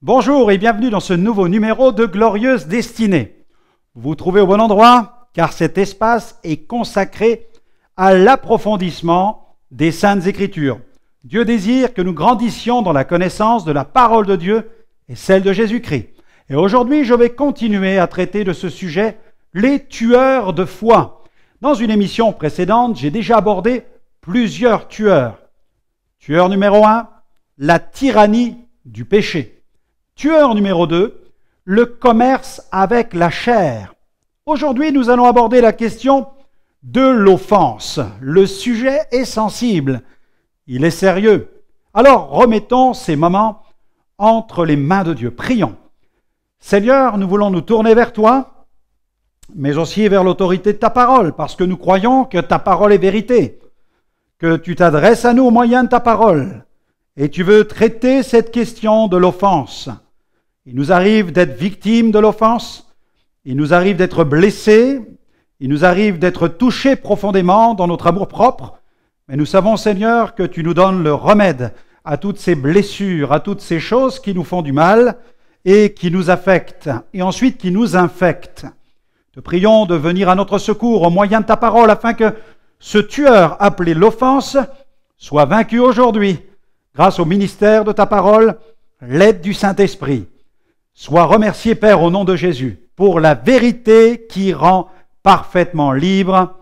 Bonjour et bienvenue dans ce nouveau numéro de Glorieuse Destinée. Vous vous trouvez au bon endroit car cet espace est consacré à l'approfondissement des Saintes Écritures. Dieu désire que nous grandissions dans la connaissance de la parole de Dieu et celle de Jésus-Christ. Et aujourd'hui, je vais continuer à traiter de ce sujet, les tueurs de foi. Dans une émission précédente, j'ai déjà abordé plusieurs tueurs. Tueur numéro 1, la tyrannie du péché. Tueur numéro 2, le commerce avec la chair. Aujourd'hui, nous allons aborder la question de l'offense. Le sujet est sensible, il est sérieux. Alors, remettons ces moments entre les mains de Dieu. Prions. Seigneur, nous voulons nous tourner vers toi, mais aussi vers l'autorité de ta parole, parce que nous croyons que ta parole est vérité, que tu t'adresses à nous au moyen de ta parole, et tu veux traiter cette question de l'offense. Il nous arrive d'être victimes de l'offense, il nous arrive d'être blessés, il nous arrive d'être touchés profondément dans notre amour-propre, mais nous savons, Seigneur, que tu nous donnes le remède à toutes ces blessures, à toutes ces choses qui nous font du mal et qui nous affectent, et ensuite qui nous infectent. Te prions de venir à notre secours au moyen de ta parole, afin que ce tueur appelé l'offense soit vaincu aujourd'hui, grâce au ministère de ta parole, l'aide du Saint-Esprit. Sois remercié, Père, au nom de Jésus, pour la vérité qui rend parfaitement libre.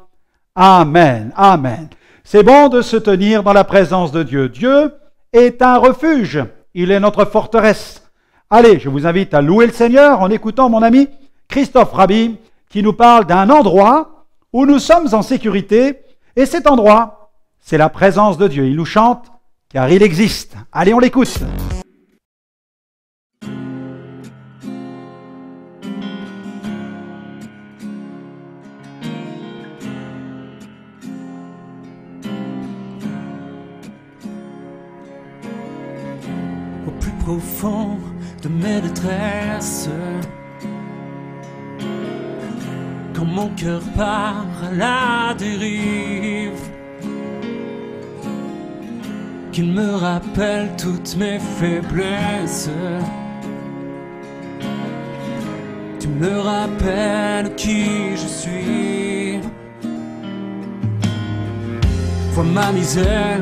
Amen. Amen. C'est bon de se tenir dans la présence de Dieu. Dieu est un refuge. Il est notre forteresse. Allez, je vous invite à louer le Seigneur en écoutant mon ami Christophe Rabhi, qui nous parle d'un endroit où nous sommes en sécurité. Et cet endroit, c'est la présence de Dieu. Il nous chante, car il existe. Allez, on l'écoute. Au fond de mes détresses, quand mon cœur part à la dérive, qu'il me rappelle toutes mes faiblesses, tu me rappelles qui je suis. Vois ma misère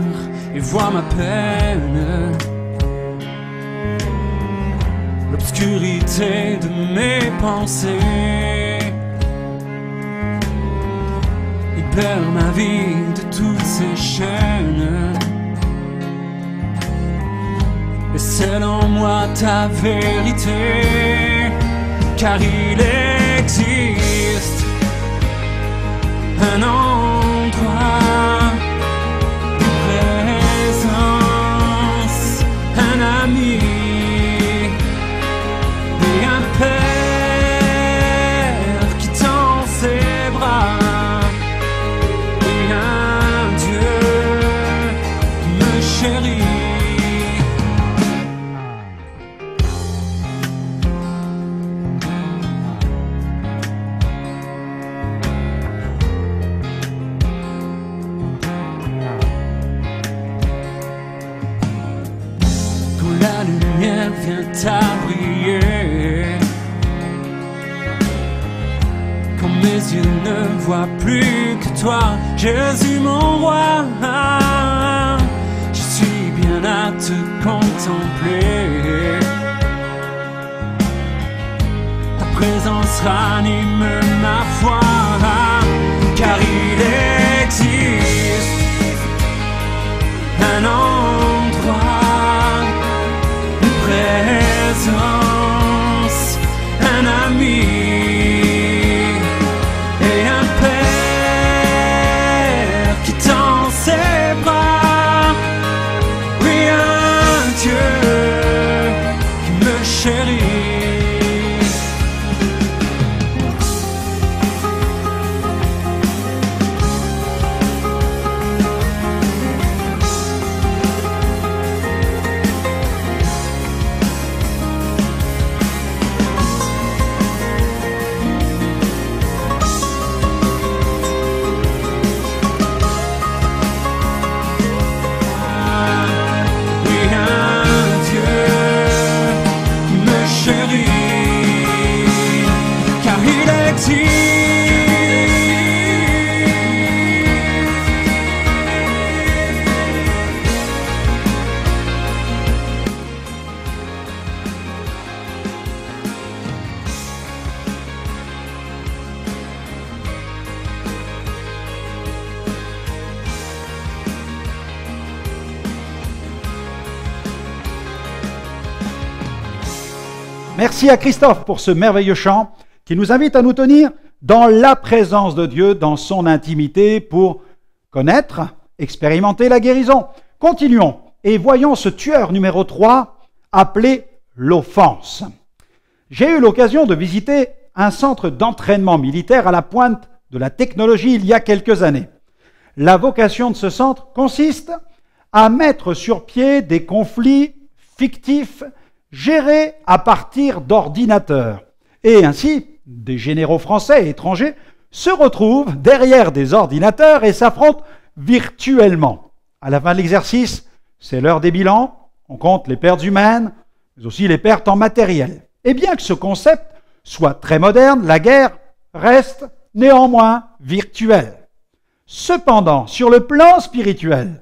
et vois ma peine, l'obscurité de mes pensées, libère ma vie de toutes ces chaînes, et scelle en moi ta vérité, car il existe un endroit de présence, un ami, un Père qui tend ses bras, et un Dieu qui me chérit. Quand la lumière vient à briller, mes yeux ne voient plus que toi, Jésus mon roi. Je suis bien à te contempler. Ta présence ranime ma foi, car il existe un endroit, une présence, un ami, Merci à Christophe pour ce merveilleux chant qui nous invite à nous tenir dans la présence de Dieu, dans son intimité, pour connaître, expérimenter la guérison. Continuons et voyons ce tueur numéro 3 appelé l'offense. J'ai eu l'occasion de visiter un centre d'entraînement militaire à la pointe de la technologie il y a quelques années. La vocation de ce centre consiste à mettre sur pied des conflits fictifs gérés à partir d'ordinateurs. Et ainsi, des généraux français et étrangers se retrouvent derrière des ordinateurs et s'affrontent virtuellement. À la fin de l'exercice, c'est l'heure des bilans, on compte les pertes humaines, mais aussi les pertes en matériel. Et bien que ce concept soit très moderne, la guerre reste néanmoins virtuelle. Cependant, sur le plan spirituel,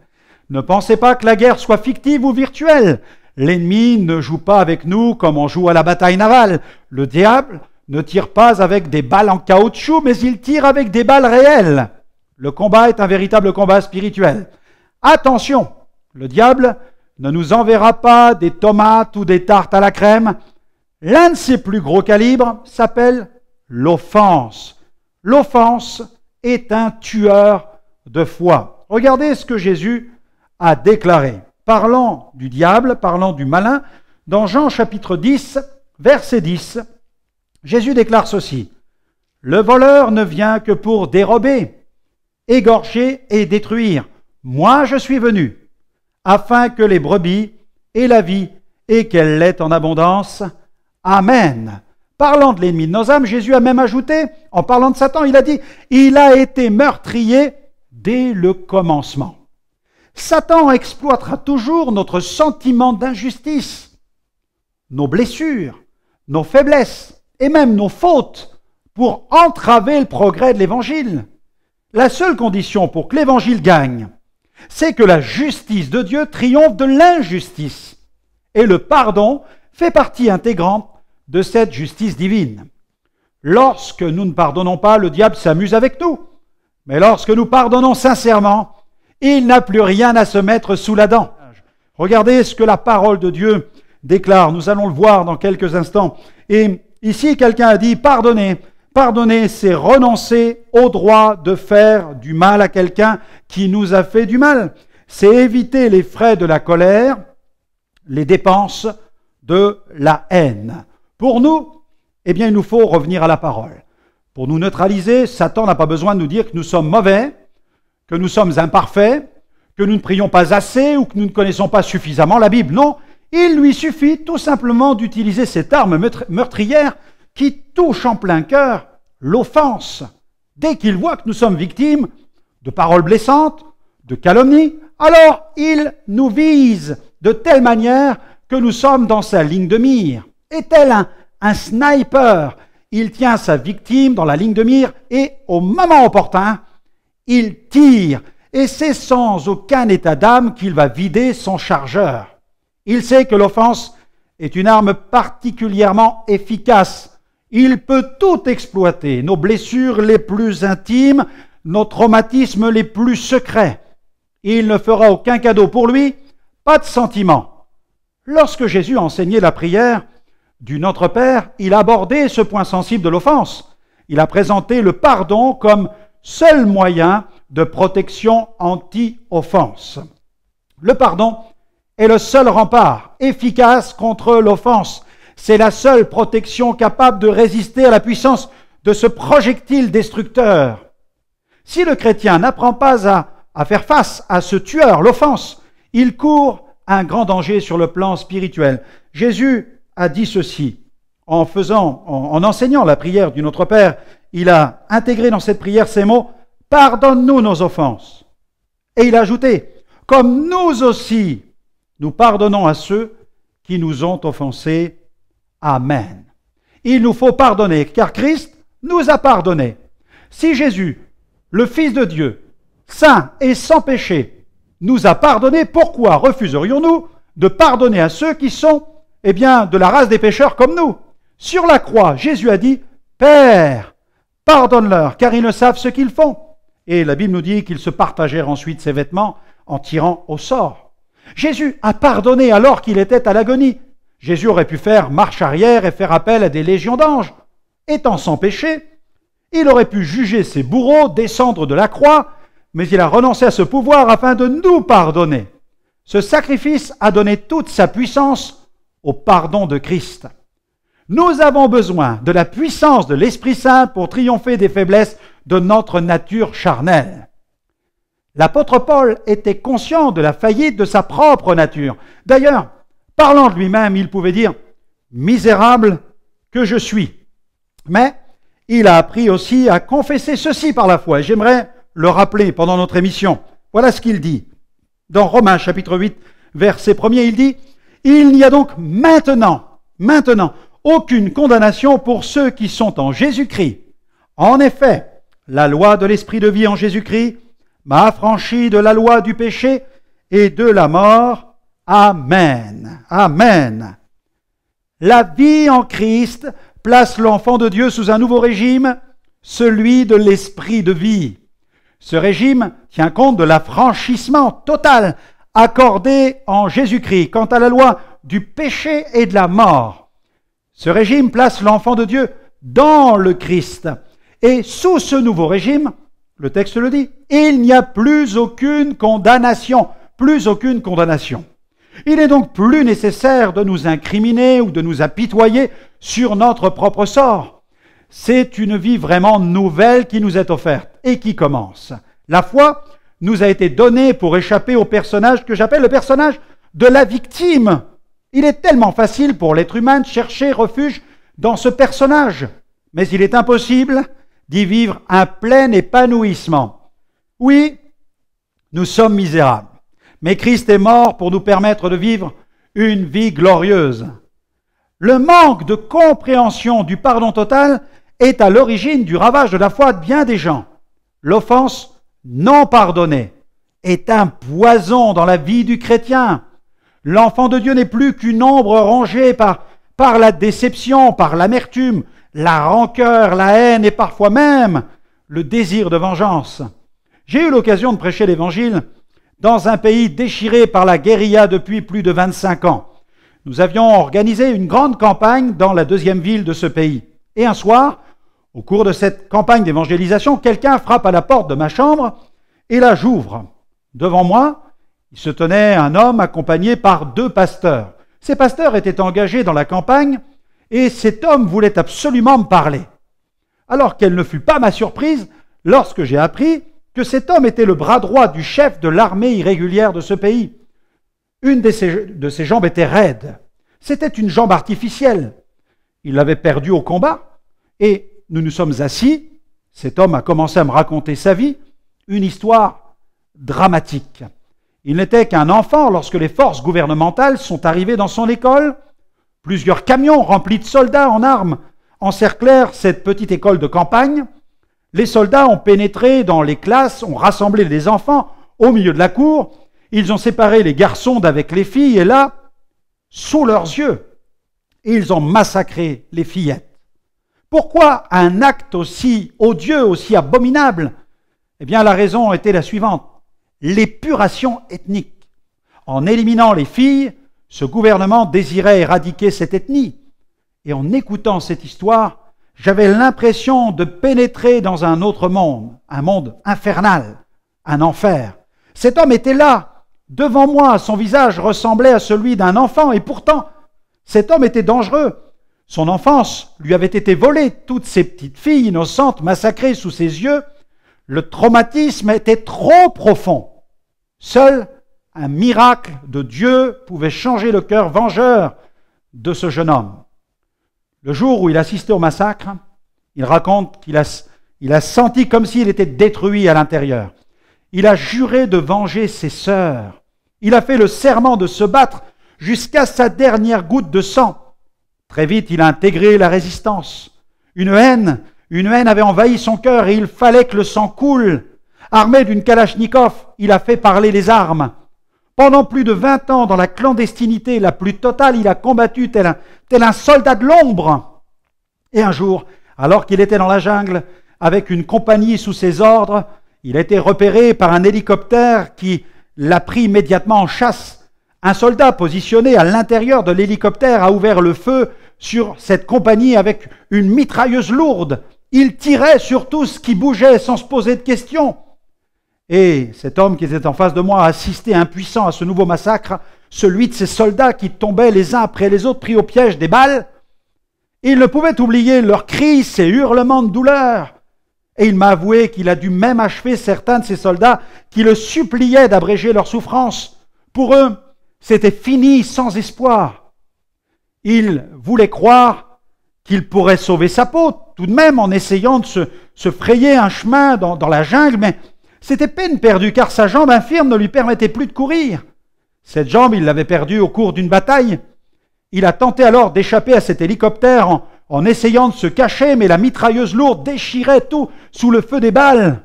ne pensez pas que la guerre soit fictive ou virtuelle. L'ennemi ne joue pas avec nous comme on joue à la bataille navale. Le diable ne tire pas avec des balles en caoutchouc, mais il tire avec des balles réelles. Le combat est un véritable combat spirituel. Attention, le diable ne nous enverra pas des tomates ou des tartes à la crème. L'un de ses plus gros calibres s'appelle l'offense. L'offense est un tueur de foi. Regardez ce que Jésus a déclaré. Parlant du diable, parlant du malin, dans Jean chapitre 10, verset 10, Jésus déclare ceci. « Le voleur ne vient que pour dérober, égorger et détruire. Moi je suis venu, afin que les brebis aient la vie et qu'elle l'ait en abondance. Amen. » Parlant de l'ennemi de nos âmes, Jésus a même ajouté, en parlant de Satan, il a dit « Il a été meurtrier dès le commencement. » Satan exploitera toujours notre sentiment d'injustice, nos blessures, nos faiblesses et même nos fautes pour entraver le progrès de l'Évangile. La seule condition pour que l'Évangile gagne, c'est que la justice de Dieu triomphe de l'injustice. Et le pardon fait partie intégrante de cette justice divine. Lorsque nous ne pardonnons pas, le diable s'amuse avec nous. Mais lorsque nous pardonnons sincèrement, il n'a plus rien à se mettre sous la dent. Regardez ce que la parole de Dieu déclare. Nous allons le voir dans quelques instants. Et ici, quelqu'un a dit, pardonner. Pardonner, c'est renoncer au droit de faire du mal à quelqu'un qui nous a fait du mal. C'est éviter les frais de la colère, les dépenses de la haine. Pour nous, eh bien, il nous faut revenir à la parole. Pour nous neutraliser, Satan n'a pas besoin de nous dire que nous sommes mauvais, que nous sommes imparfaits, que nous ne prions pas assez ou que nous ne connaissons pas suffisamment la Bible. Non, il lui suffit tout simplement d'utiliser cette arme meurtrière qui touche en plein cœur l'offense. Dès qu'il voit que nous sommes victimes de paroles blessantes, de calomnies, alors il nous vise de telle manière que nous sommes dans sa ligne de mire. Et tel un sniper, il tient sa victime dans la ligne de mire et au moment opportun, il tire, et c'est sans aucun état d'âme qu'il va vider son chargeur. Il sait que l'offense est une arme particulièrement efficace. Il peut tout exploiter, nos blessures les plus intimes, nos traumatismes les plus secrets. Il ne fera aucun cadeau pour lui, pas de sentiment. Lorsque Jésus a enseigné la prière du Notre Père, il a abordé ce point sensible de l'offense. Il a présenté le pardon comme seul moyen de protection anti-offense. Le pardon est le seul rempart efficace contre l'offense. C'est la seule protection capable de résister à la puissance de ce projectile destructeur. Si le chrétien n'apprend pas à faire face à ce tueur, l'offense, il court un grand danger sur le plan spirituel. Jésus a dit ceci, en enseignant la prière du Notre Père, il a intégré dans cette prière ces mots « Pardonne-nous nos offenses ». Et il a ajouté « Comme nous aussi, nous pardonnons à ceux qui nous ont offensés. Amen ». Il nous faut pardonner, car Christ nous a pardonné. Si Jésus, le Fils de Dieu, saint et sans péché, nous a pardonné, pourquoi refuserions-nous de pardonner à ceux qui sont, de la race des pécheurs comme nous? Sur la croix, Jésus a dit « Père, pardonne-leur, car ils ne savent ce qu'ils font. » Et la Bible nous dit qu'ils se partagèrent ensuite ses vêtements en tirant au sort. Jésus a pardonné alors qu'il était à l'agonie. Jésus aurait pu faire marche arrière et faire appel à des légions d'anges. Étant sans péché, il aurait pu juger ses bourreaux, descendre de la croix, mais il a renoncé à ce pouvoir afin de nous pardonner. Ce sacrifice a donné toute sa puissance au pardon de Christ. Nous avons besoin de la puissance de l'Esprit Saint pour triompher des faiblesses de notre nature charnelle. L'apôtre Paul était conscient de la faillite de sa propre nature. D'ailleurs, parlant de lui-même, il pouvait dire « misérable que je suis ». Mais il a appris aussi à confesser ceci par la foi. Et j'aimerais le rappeler pendant notre émission. Voilà ce qu'il dit. Dans Romains chapitre 8, verset 1er, il dit « Il n'y a donc maintenant, aucune condamnation pour ceux qui sont en Jésus-Christ. En effet, la loi de l'Esprit de vie en Jésus-Christ m'a affranchi de la loi du péché et de la mort. Amen. Amen. » La vie en Christ place l'enfant de Dieu sous un nouveau régime, celui de l'Esprit de vie. Ce régime tient compte de l'affranchissement total accordé en Jésus-Christ quant à la loi du péché et de la mort. Ce régime place l'enfant de Dieu dans le Christ. Et sous ce nouveau régime, le texte le dit, il n'y a plus aucune condamnation. Plus aucune condamnation. Il est donc plus nécessaire de nous incriminer ou de nous apitoyer sur notre propre sort. C'est une vie vraiment nouvelle qui nous est offerte et qui commence. La foi nous a été donnée pour échapper au personnage que j'appelle le personnage de la victime. Il est tellement facile pour l'être humain de chercher refuge dans ce personnage, mais il est impossible d'y vivre un plein épanouissement. Oui, nous sommes misérables, mais Christ est mort pour nous permettre de vivre une vie glorieuse. Le manque de compréhension du pardon total est à l'origine du ravage de la foi de bien des gens. L'offense non pardonnée est un poison dans la vie du chrétien. L'enfant de Dieu n'est plus qu'une ombre rongée par la déception, par l'amertume, la rancœur, la haine et parfois même le désir de vengeance. J'ai eu l'occasion de prêcher l'Évangile dans un pays déchiré par la guérilla depuis plus de 25 ans. Nous avions organisé une grande campagne dans la deuxième ville de ce pays. Et un soir, au cours de cette campagne d'évangélisation, quelqu'un frappe à la porte de ma chambre et là j'ouvre. Devant moi, il se tenait un homme accompagné par 2 pasteurs. Ces pasteurs étaient engagés dans la campagne et cet homme voulait absolument me parler. Alors quelle ne fut pas ma surprise lorsque j'ai appris que cet homme était le bras droit du chef de l'armée irrégulière de ce pays. Une de ses jambes était raide. C'était une jambe artificielle. Il l'avait perdue au combat et nous nous sommes assis. Cet homme a commencé à me raconter sa vie, une histoire dramatique. Il n'était qu'un enfant lorsque les forces gouvernementales sont arrivées dans son école. Plusieurs camions remplis de soldats en armes encerclèrent cette petite école de campagne. Les soldats ont pénétré dans les classes, ont rassemblé les enfants au milieu de la cour. Ils ont séparé les garçons d'avec les filles et là, sous leurs yeux, ils ont massacré les fillettes. Pourquoi un acte aussi odieux, aussi abominable? Eh bien, la raison était la suivante. L'épuration ethnique. En éliminant les filles, ce gouvernement désirait éradiquer cette ethnie. Et en écoutant cette histoire, j'avais l'impression de pénétrer dans un autre monde, un monde infernal, un enfer. Cet homme était là, devant moi, son visage ressemblait à celui d'un enfant, et pourtant, cet homme était dangereux. Son enfance lui avait été volée, toutes ces petites filles innocentes massacrées sous ses yeux. Le traumatisme était trop profond. Seul un miracle de Dieu pouvait changer le cœur vengeur de ce jeune homme. Le jour où il assistait au massacre, il raconte qu'il a senti comme s'il était détruit à l'intérieur. Il a juré de venger ses sœurs. Il a fait le serment de se battre jusqu'à sa dernière goutte de sang. Très vite, il a intégré la résistance. Une haine avait envahi son cœur et il fallait que le sang coule. Armé d'une kalachnikov, il a fait parler les armes. Pendant plus de 20 ans, dans la clandestinité la plus totale, il a combattu tel un soldat de l'ombre. Et un jour, alors qu'il était dans la jungle, avec une compagnie sous ses ordres, il a été repéré par un hélicoptère qui l'a pris immédiatement en chasse Un soldat positionné à l'intérieur de l'hélicoptère a ouvert le feu sur cette compagnie avec une mitrailleuse lourde. Il tirait sur tout ce qui bougeait sans se poser de questions. Et cet homme qui était en face de moi a assisté impuissant à ce nouveau massacre, celui de ces soldats qui tombaient les uns après les autres pris au piège des balles. Il ne pouvait oublier leurs cris, ces hurlements de douleur. Et il m'a avoué qu'il a dû même achever certains de ces soldats qui le suppliaient d'abréger leur souffrance. Pour eux, c'était fini, sans espoir. Il voulait croire qu'il pourrait sauver sa peau, tout de même en essayant de se frayer un chemin dans la jungle, mais c'était peine perdue, car sa jambe infirme ne lui permettait plus de courir. Cette jambe, il l'avait perdue au cours d'une bataille. Il a tenté alors d'échapper à cet hélicoptère en essayant de se cacher, mais la mitrailleuse lourde déchirait tout sous le feu des balles.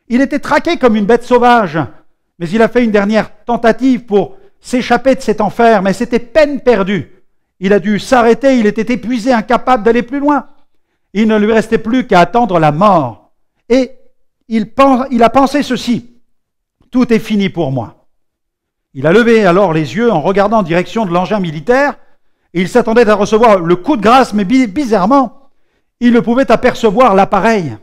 Il était traqué comme une bête sauvage, mais il a fait une dernière tentative pour s'échapper de cet enfer, mais c'était peine perdue. Il a dû s'arrêter, il était épuisé, incapable d'aller plus loin. Il ne lui restait plus qu'à attendre la mort. Et il a pensé ceci: tout est fini pour moi. Il a levé alors les yeux en regardant en direction de l'engin militaire, et il s'attendait à recevoir le coup de grâce, mais bizarrement, il ne pouvait apercevoir l'appareil.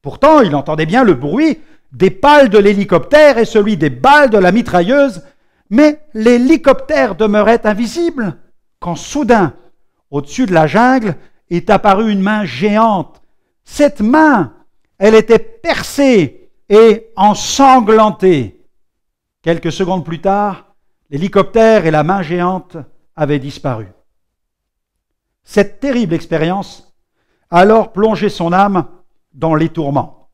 Pourtant, il entendait bien le bruit des pales de l'hélicoptère et celui des balles de la mitrailleuse, mais l'hélicoptère demeurait invisible, quand soudain, au-dessus de la jungle, est apparue une main géante. Cette main, elle était percée et ensanglantée. Quelques secondes plus tard, l'hélicoptère et la main géante avaient disparu. Cette terrible expérience a alors plongé son âme dans les tourments.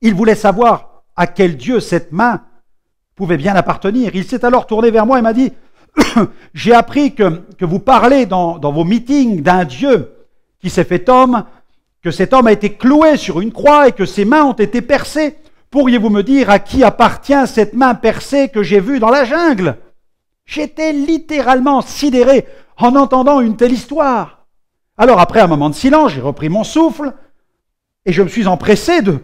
Il voulait savoir à quel Dieu cette main pouvait bien appartenir. Il s'est alors tourné vers moi et m'a dit « J'ai appris que vous parlez dans vos meetings d'un Dieu qui s'est fait homme, que cet homme a été cloué sur une croix et que ses mains ont été percées. Pourriez-vous me dire à qui appartient cette main percée que j'ai vue dans la jungle ?» J'étais littéralement sidéré en entendant une telle histoire. Alors après un moment de silence, j'ai repris mon souffle et je me suis empressé de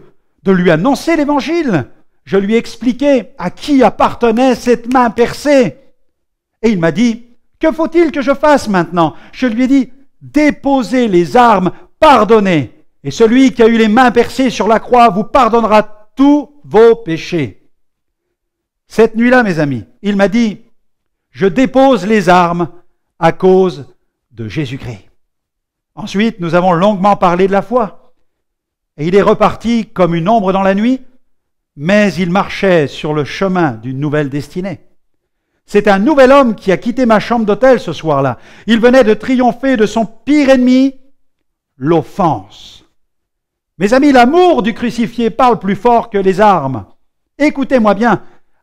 lui annoncer l'évangile. Je lui ai expliqué à qui appartenait cette main percée. Et il m'a dit, que faut-il que je fasse maintenant? Je lui ai dit, déposez les armes, pardonnez. Et celui qui a eu les mains percées sur la croix vous pardonnera tous vos péchés. Cette nuit-là, mes amis, il m'a dit, je dépose les armes à cause de Jésus-Christ. Ensuite, nous avons longuement parlé de la foi. Et il est reparti comme une ombre dans la nuit, mais il marchait sur le chemin d'une nouvelle destinée. C'est un nouvel homme qui a quitté ma chambre d'hôtel ce soir-là. Il venait de triompher de son pire ennemi, l'offense. Mes amis, l'amour du crucifié parle plus fort que les armes. Écoutez-moi bien,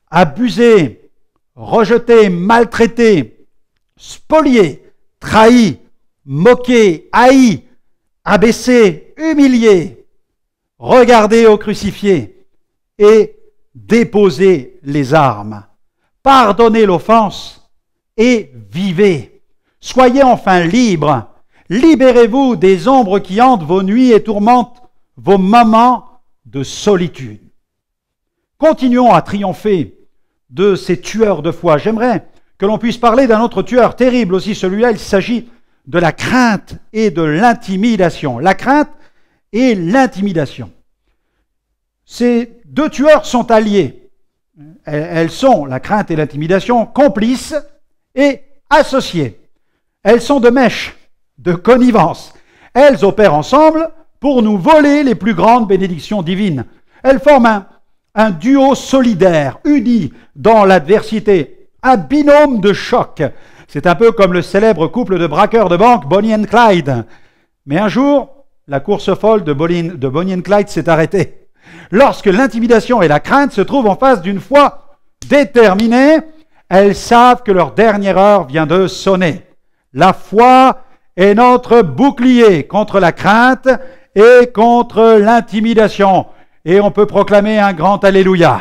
abusé, rejeté, maltraité, spolié, trahi, moqué, haï, abaissé, humilié, regardez au crucifié et déposez les armes. Pardonnez l'offense et vivez. Soyez enfin libres. Libérez-vous des ombres qui hantent vos nuits et tourmentent vos moments de solitude. Continuons à triompher de ces tueurs de foi. J'aimerais que l'on puisse parler d'un autre tueur terrible aussi. Celui-là, il s'agit de la crainte et de l'intimidation. La crainte et l'intimidation. Ces deux tueurs sont alliés. Elles sont, la crainte et l'intimidation, complices et associées. Elles sont de mèche, de connivence. Elles opèrent ensemble pour nous voler les plus grandes bénédictions divines. Elles forment un duo solidaire, uni dans l'adversité, un binôme de choc. C'est un peu comme le célèbre couple de braqueurs de banque Bonnie and Clyde. Mais un jour, la course folle de Bonnie and Clyde s'est arrêtée. Lorsque l'intimidation et la crainte se trouvent en face d'une foi déterminée, elles savent que leur dernière heure vient de sonner. La foi est notre bouclier contre la crainte et contre l'intimidation. Et on peut proclamer un grand Alléluia.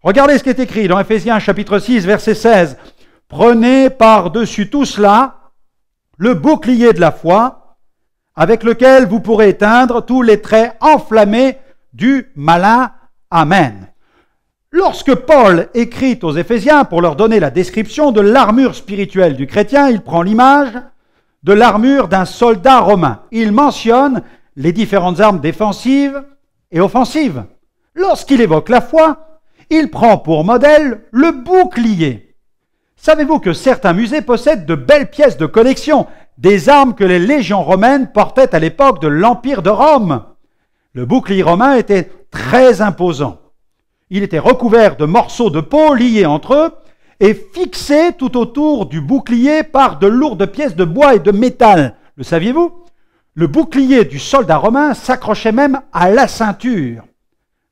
Regardez ce qui est écrit dans Éphésiens chapitre 6, verset 16. Prenez par-dessus tout cela le bouclier de la foi, avec lequel vous pourrez éteindre tous les traits enflammés du malin. Amen. Lorsque Paul écrit aux Éphésiens pour leur donner la description de l'armure spirituelle du chrétien, il prend l'image de l'armure d'un soldat romain. Il mentionne les différentes armes défensives et offensives. Lorsqu'il évoque la foi, il prend pour modèle le bouclier. Savez-vous que certains musées possèdent de belles pièces de collection, des armes que les légions romaines portaient à l'époque de l'Empire de Rome? Le bouclier romain était très imposant. Il était recouvert de morceaux de peau liés entre eux et fixés tout autour du bouclier par de lourdes pièces de bois et de métal. Le saviez-vous? Le bouclier du soldat romain s'accrochait même à la ceinture.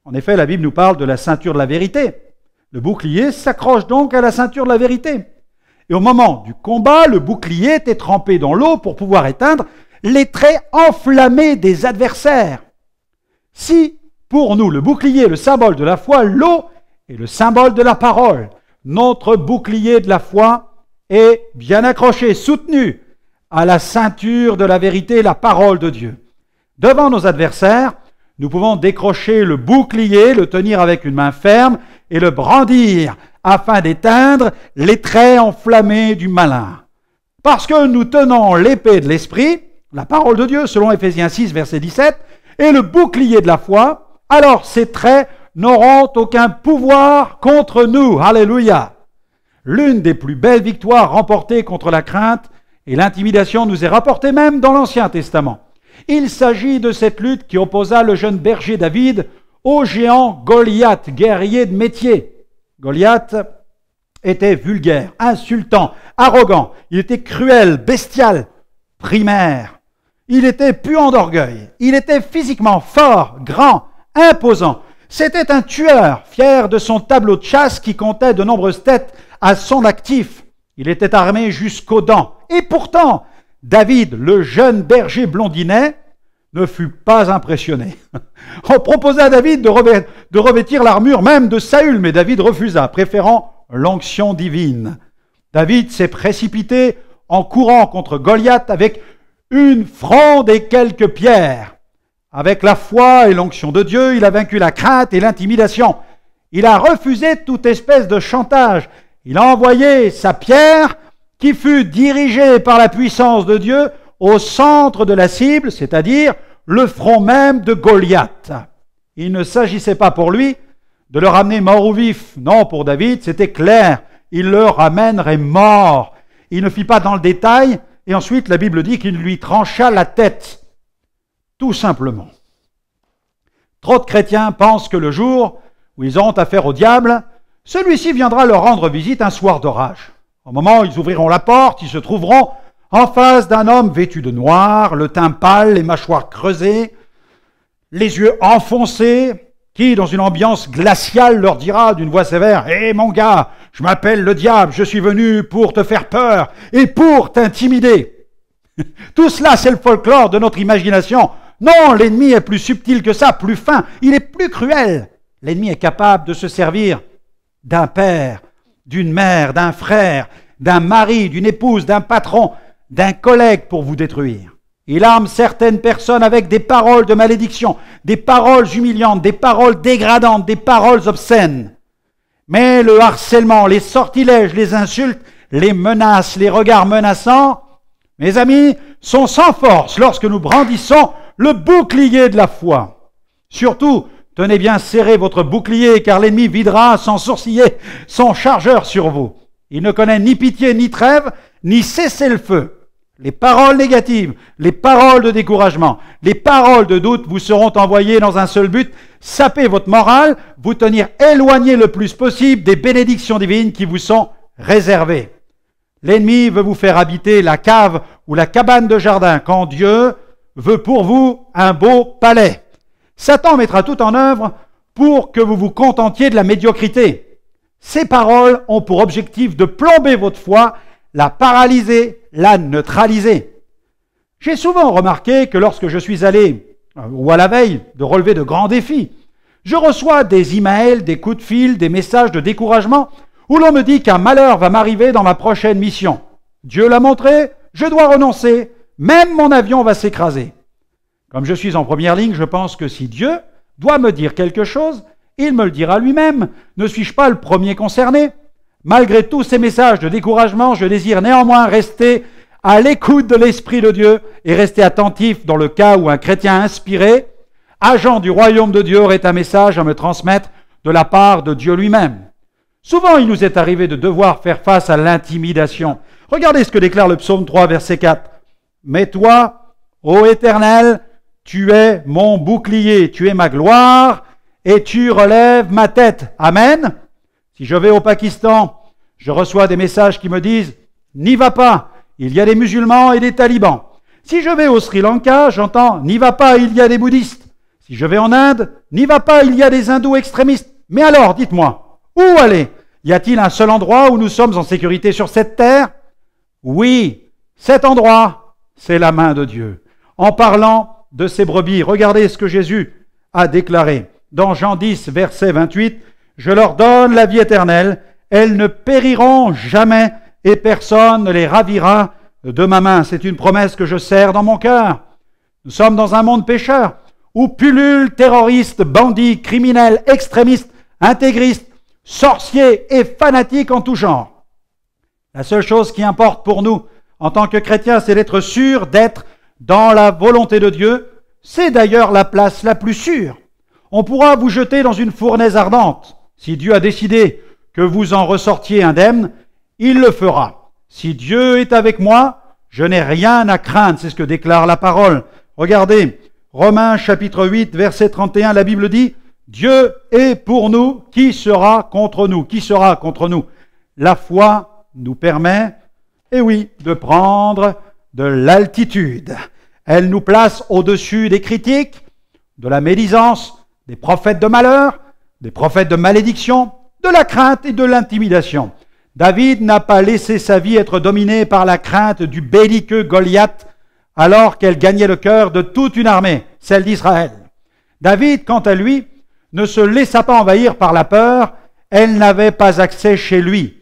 En effet, la Bible nous parle de la ceinture de la vérité. Le bouclier s'accroche donc à la ceinture de la vérité. Et au moment du combat, le bouclier était trempé dans l'eau pour pouvoir éteindre les traits enflammés des adversaires. Si, pour nous, le bouclier est le symbole de la foi, l'eau est le symbole de la parole. Notre bouclier de la foi est bien accroché, soutenu à la ceinture de la vérité, la parole de Dieu. Devant nos adversaires, nous pouvons décrocher le bouclier, le tenir avec une main ferme et le brandir afin d'éteindre les traits enflammés du malin. Parce que nous tenons l'épée de l'esprit, la parole de Dieu, selon Éphésiens 6, verset 17, et le bouclier de la foi, alors ces traits n'auront aucun pouvoir contre nous. Alléluia! L'une des plus belles victoires remportées contre la crainte et l'intimidation nous est rapportée même dans l'Ancien Testament. Il s'agit de cette lutte qui opposa le jeune berger David au géant Goliath, guerrier de métier. Goliath était vulgaire, insultant, arrogant, il était cruel, bestial, primaire. Il était puant d'orgueil, il était physiquement fort, grand, imposant. C'était un tueur, fier de son tableau de chasse qui comptait de nombreuses têtes à son actif. Il était armé jusqu'aux dents. Et pourtant, David, le jeune berger blondinet, ne fut pas impressionné. On proposa à David de revêtir l'armure même de Saül, mais David refusa, préférant l'onction divine. David s'est précipité en courant contre Goliath avec une fronde et quelques pierres. Avec la foi et l'onction de Dieu, il a vaincu la crainte et l'intimidation. Il a refusé toute espèce de chantage. Il a envoyé sa pierre qui fut dirigée par la puissance de Dieu au centre de la cible, c'est-à-dire le front même de Goliath. Il ne s'agissait pas pour lui de le ramener mort ou vif. Non, pour David, c'était clair. Il le ramènerait mort. Il ne fit pas dans le détail, et ensuite la Bible dit qu'il lui trancha la tête. Tout simplement. Trop de chrétiens pensent que le jour où ils auront affaire au diable, celui-ci viendra leur rendre visite un soir d'orage. Au moment où ils ouvriront la porte, ils se trouveront en face d'un homme vêtu de noir, le teint pâle, les mâchoires creusées, les yeux enfoncés, qui, dans une ambiance glaciale, leur dira d'une voix sévère « Hé mon gars, je m'appelle le diable, je suis venu pour te faire peur et pour t'intimider. » Tout cela, c'est le folklore de notre imagination. Non, l'ennemi est plus subtil que ça, plus fin, il est plus cruel. L'ennemi est capable de se servir d'un père, d'une mère, d'un frère, d'un mari, d'une épouse, d'un patron, d'un collègue pour vous détruire. Il arme certaines personnes avec des paroles de malédiction, des paroles humiliantes, des paroles dégradantes, des paroles obscènes. Mais le harcèlement, les sortilèges, les insultes, les menaces, les regards menaçants, mes amis, sont sans force lorsque nous brandissons le bouclier de la foi. Surtout, tenez bien serré votre bouclier, car l'ennemi videra sans sourciller son chargeur sur vous. Il ne connaît ni pitié, ni trêve, ni cessez-le-feu. Les paroles négatives, les paroles de découragement, les paroles de doute vous seront envoyées dans un seul but, saper votre morale, vous tenir éloigné le plus possible des bénédictions divines qui vous sont réservées. L'ennemi veut vous faire habiter la cave ou la cabane de jardin, quand Dieu veut pour vous un beau palais. Satan mettra tout en œuvre pour que vous vous contentiez de la médiocrité. Ces paroles ont pour objectif de plomber votre foi, la paralyser, la neutraliser. J'ai souvent remarqué que lorsque je suis allé, ou à la veille, de relever de grands défis, je reçois des emails, des coups de fil, des messages de découragement, où l'on me dit qu'un malheur va m'arriver dans ma prochaine mission. Dieu l'a montré, je dois renoncer, même mon avion va s'écraser. Comme je suis en première ligne, je pense que si Dieu doit me dire quelque chose, il me le dira lui-même. Ne suis-je pas le premier concerné? Malgré tous ces messages de découragement, je désire néanmoins rester à l'écoute de l'Esprit de Dieu et rester attentif dans le cas où un chrétien inspiré, agent du royaume de Dieu, aurait un message à me transmettre de la part de Dieu lui-même. Souvent, il nous est arrivé de devoir faire face à l'intimidation. Regardez ce que déclare le psaume 3, verset 4. « Mais toi, ô Éternel, tu es mon bouclier, tu es ma gloire, et tu relèves ma tête. » Amen. Si je vais au Pakistan, je reçois des messages qui me disent « N'y va pas, il y a des musulmans et des talibans. » Si je vais au Sri Lanka, j'entends « N'y va pas, il y a des bouddhistes. » Si je vais en Inde, « N'y va pas, il y a des hindous extrémistes. » Mais alors, dites-moi, où aller? Y a-t-il un seul endroit où nous sommes en sécurité sur cette terre? Oui, cet endroit, c'est la main de Dieu. En parlant de ces brebis, regardez ce que Jésus a déclaré dans Jean 10, verset 28. « Je leur donne la vie éternelle, elles ne périront jamais et personne ne les ravira de ma main. » C'est une promesse que je serre dans mon cœur. Nous sommes dans un monde pécheur où pullulent terroristes, bandits, criminels, extrémistes, intégristes, sorciers et fanatiques en tout genre. La seule chose qui importe pour nous en tant que chrétiens, c'est d'être sûr d'être dans la volonté de Dieu. C'est d'ailleurs la place la plus sûre. On pourra vous jeter dans une fournaise ardente. Si Dieu a décidé que vous en ressortiez indemne, il le fera. Si Dieu est avec moi, je n'ai rien à craindre. C'est ce que déclare la parole. Regardez, Romains chapitre 8, verset 31, la Bible dit « Dieu est pour nous, qui sera contre nous ?» Qui sera contre nous? La foi nous permet, eh oui, de prendre de l'altitude. Elle nous place au-dessus des critiques, de la médisance, des prophètes de malheur, des prophètes de malédiction, de la crainte et de l'intimidation. David n'a pas laissé sa vie être dominée par la crainte du belliqueux Goliath, alors qu'elle gagnait le cœur de toute une armée, celle d'Israël. David, quant à lui, ne se laissa pas envahir par la peur, elle n'avait pas accès chez lui.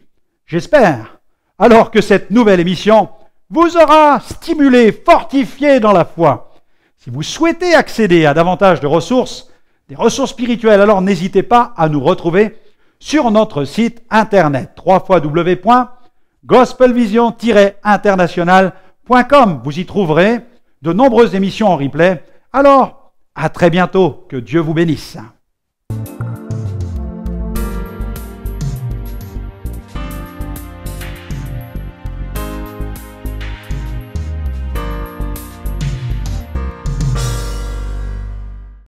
J'espère, alors que cette nouvelle émission vous aura stimulé, fortifié dans la foi. Si vous souhaitez accéder à davantage de ressources, des ressources spirituelles, alors n'hésitez pas à nous retrouver sur notre site internet www.gospelvision-international.com. Vous y trouverez de nombreuses émissions en replay. Alors, à très bientôt. Que Dieu vous bénisse.